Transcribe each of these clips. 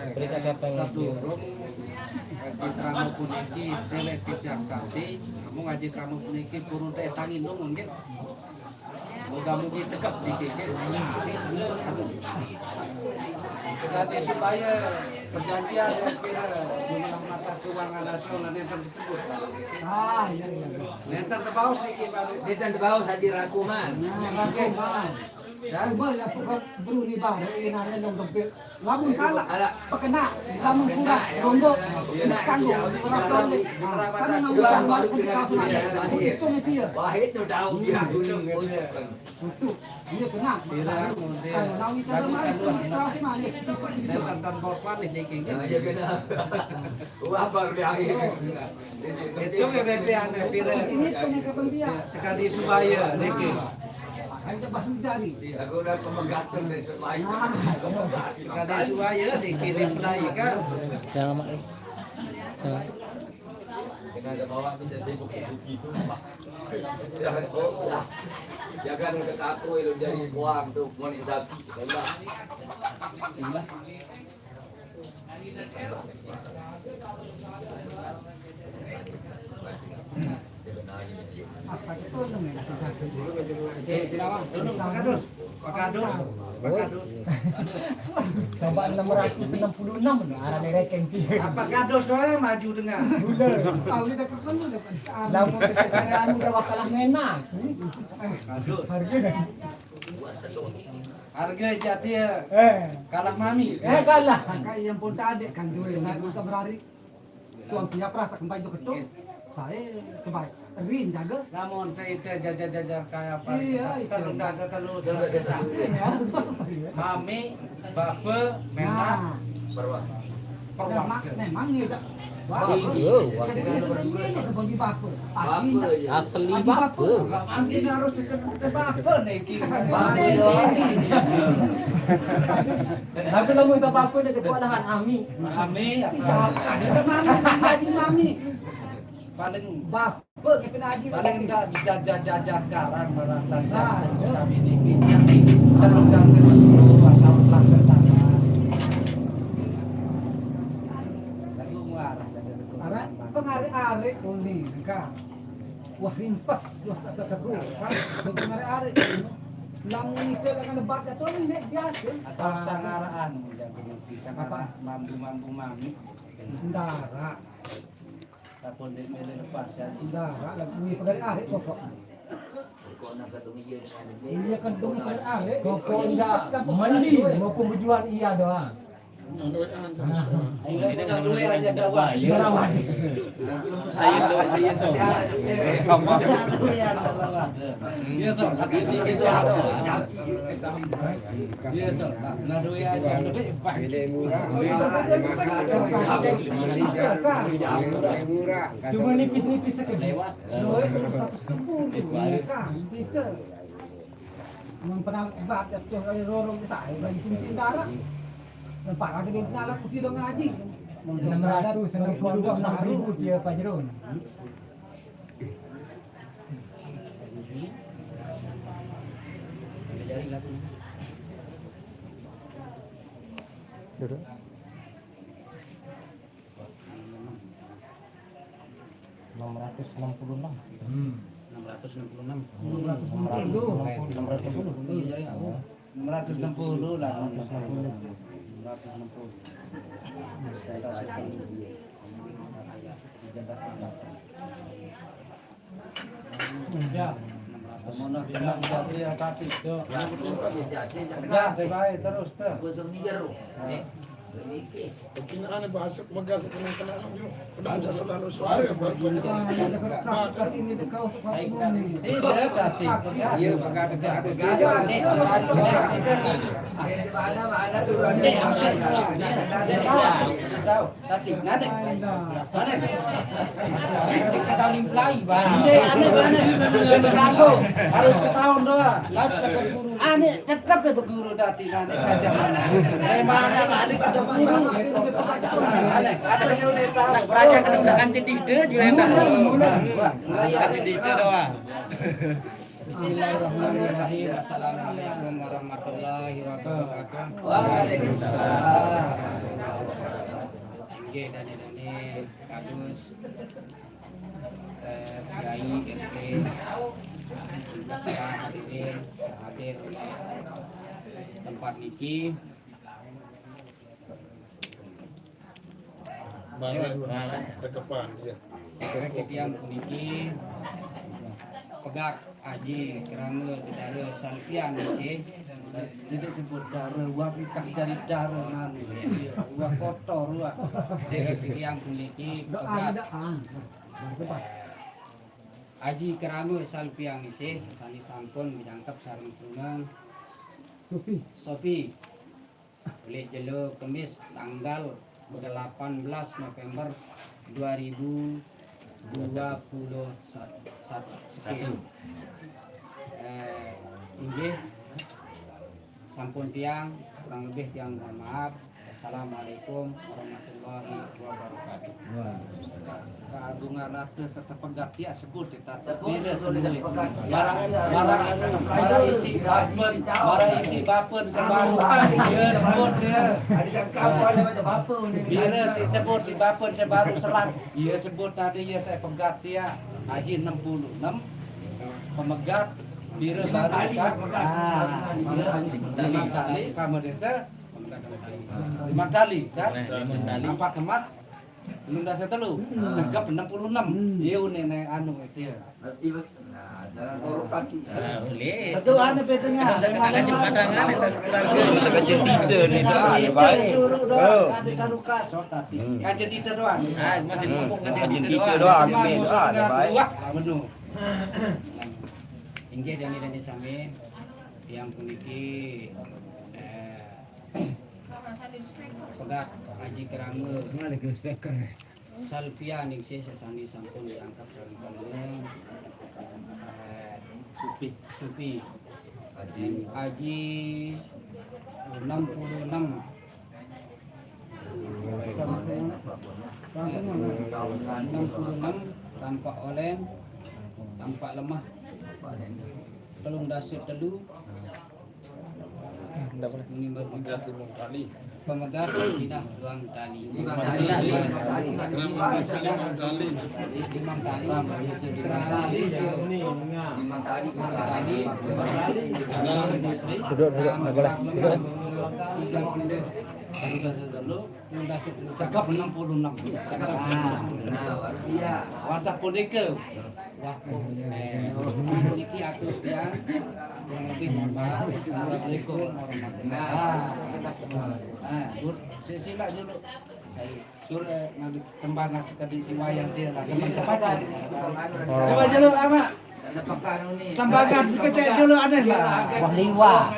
Terus ada satu grup kamu puniki telek pijak kati kamu ngaji kamu puniki purun teh tangin dong mungkin moga-moga tegap dikit sekali supaya perjanjian kira jumlah mata keuangan nasional yang tersebut Iya. nenter terbaus niki baru Dia terbawa saja rakuman. Cuma ya pokok beruni bareng inannya dong dompet. Lamun salah, pekena, lamun kurang, rombok, kanggo, orang tolek. Karena nambah balik ke kawasan itu nanti ya. Wahid tu tahu dia gunung punya. Untuk dia kena. Kalau nawi kita malik terasi malik. nenter bos panik niki Ya kena. Wah baru dia akhir. itu bebek ane pira Ini punya kepentingan. sekali supaya niki Ayo bahu jari. Aku dah pemegatan dari selain. sekali supaya dikirim lagi kan Jangan mak. Jangan. Kena ada bawa tu jadi buki tu. Jangan oh. Jangan ketaku itu jadi buang tu monik sapi. Sembah. Apa itu namanya? tinawang pakadus Coba 666 arah rekeng dia. apa kados doang maju dengan Tahu dia dekat kan udah pada Lamun kesekarang udah wakalah menak. kados Harga. harga jadi kalah mami Kalah. Kayak yang pun tak ada kan dua naik masa berhari. Tuang punya perasa kembali itu ketuk. Saya kembali. Rin jaga. namun saya itu jajar kayak apa Iya, itu. terus dasar terus Ya. mami bape menang Nah, perwak memang nih tak. Wah, Tinggi. ini kebagi bape. Pagi tak. Asli Pagi bape. mungkin harus disebut bape nih Bape doang. Tapi lamun sa bape dia kekualahan ami. mami Iya, ada sama mami, jadi mami. paling Bape kita lagi. paling enggak jajah karang barang dan Nah, kami dikit terus dasar dulu atau langsung sana lalu mengarah Ara pengarik-arik kuning kan. Wah rimpas dua satu teguh kan. Pengarik-arik. Lamun itu akan lebat ya tuh ini biasa. atau sangaraan yang bisa Apa? mampu mami Ndara, ataupun di media lepas ya ndara lagi pengarik-arik pokok. Kau nak ketemu dia dengan Ini kan dong pengarik-arik. Koko indah mandi maupun berjual iya doang. ini kan dulu aja dawa Berawat. saya sudah. iya so lagi sih gitu iya so nah dulu aja dulu pak Cuma nipis-nipis sekedar. Loe terus 110 kan gitu. Mun pernah bab ya tuh rorong saya bagi sintin darah. Nampak lagi dia nyala putih dong ngaji. 600 dengan kudu 6.000 dia Pak Jerun. Duduk. $666. 660 lah 660 ya Monah bilang jadi ya tapi itu ya baik terus tuh Aku suruh ni jeruk. Pagkinaan ang bahasa magas at kanang yung pedaan sa selalu suara yang baru Ini dekat usuk ini. tidak tapi iya pegada Ada suruh tahu tapi nade ketahuan imply bang harus ketahuan doang aneh tetap ya berguru dati nade kajang mana balik udah guru aneh ada sih udah tahu raja kedungsakan cedide juga yang tahu ya cedide doang Bismillahirrahmanirrahim. Assalamualaikum warahmatullahi wabarakatuh. Waalaikumsalam. Nggih dani kadus Kiai RT hadirin hadir tempat niki Rekepan dia. Ketiang puniki pegak aji kerana dara salpian sih tidak sebut dara wah kita cari dara nanu wah kotor wah ketiang puniki pegak aji kerana salpian sih sani sampun dijangkap sareng tunang Sofi boleh jelo Kemis tanggal 18 November 2021 inggih sampun tiang kurang lebih tiang mohon maaf. Assalamualaikum warahmatullahi wabarakatuh. Keagungan ada serta pegati sebut kita barang isi bapen sebaru dia sebut dia bila sebut si bapen sebaru serang dia sebut tadi ya saya pegati ya haji 66 pemegat bila baru tali kamu desa 5 kali kan? 5 kali. Apa kemat? Belum dah setelu. Tegap 66. Dia nenek anu itu ya. Nah, jalan lorong kaki. Boleh. Satu anu petenya. Katakan padangan tidak nih dah. Baik. Suruh doang. Ada karukas tadi. Kaje tidak doang. masih mumpung Kaje tidak doang. Baik. Menu. Inggih dani sami yang puniki pegak haji kerama salvia ning sesani sampun diangkat sareng kalian Sufi haji 66 tanpa oleh tanpa lemah telung dasut telu Pemegat 5 kali. pemegat tidak luang tali. 5 kali. Cakap 66. Wadah punika. Wah, niki aku ya. Yang lebih mohon maaf. Assalamualaikum warahmatullahi wabarakatuh. Sila dulu. Saya suruh nanti kembang sekali si wayang dia lagi. Coba dulu ama. Tembakan sekecil dulu aneh lah. Wah liwa.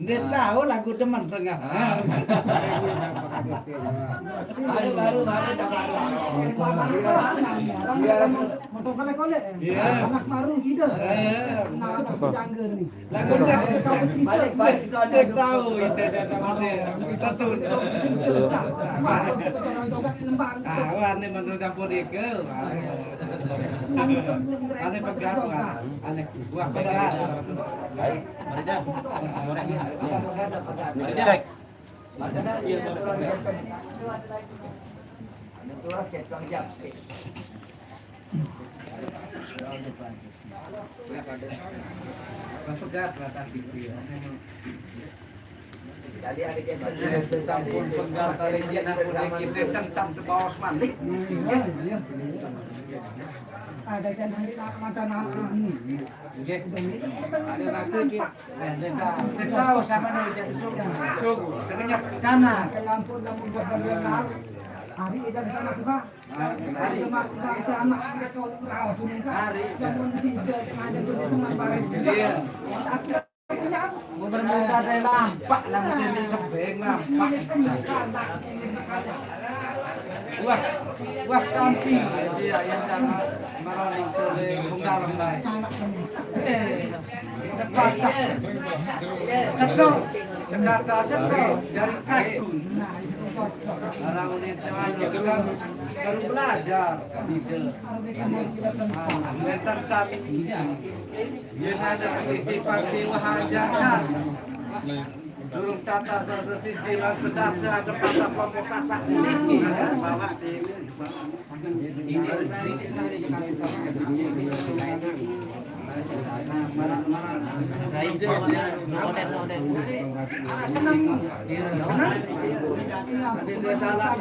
Dia tahu lagu teman tengah. Baru. Anak baru sudah. Nah, aku janggal nih. Lagu balik dia tahu itu dia sama dia. Kita tuh. Ane menurut sampun ke. Ane pegat ane wah pegat. Cek. Pegat batas itu. Jadi ada Sampun penggal kali dia nak kita tentang bawas mandik. Ada yang nanti mata nampu ini. Nggih. Ada nanti kita tahu sama nih jadi sugu. Sebenarnya Karena lampun buat bagian lalu. Hari kita di sana juga. Hari kemak sama kita kau tahu sudah. Hari yang tidak ada tu semua barang. Iya. Punya apa? Bermuda dari lampak lah mesti di kebeng lampak. Wah kampi dia yang dah marani sore bungdalam lai. Sepatah. Jakarta Central dari kaku. Nah, itu cocok. Orang Indonesia aja kan baru belajar gitu. Tentang dia ada sisi paksi wahajah. Durung tata tata sisilan sedasa ada pada kelompok kasak ini bawa ini senang. Dia salah.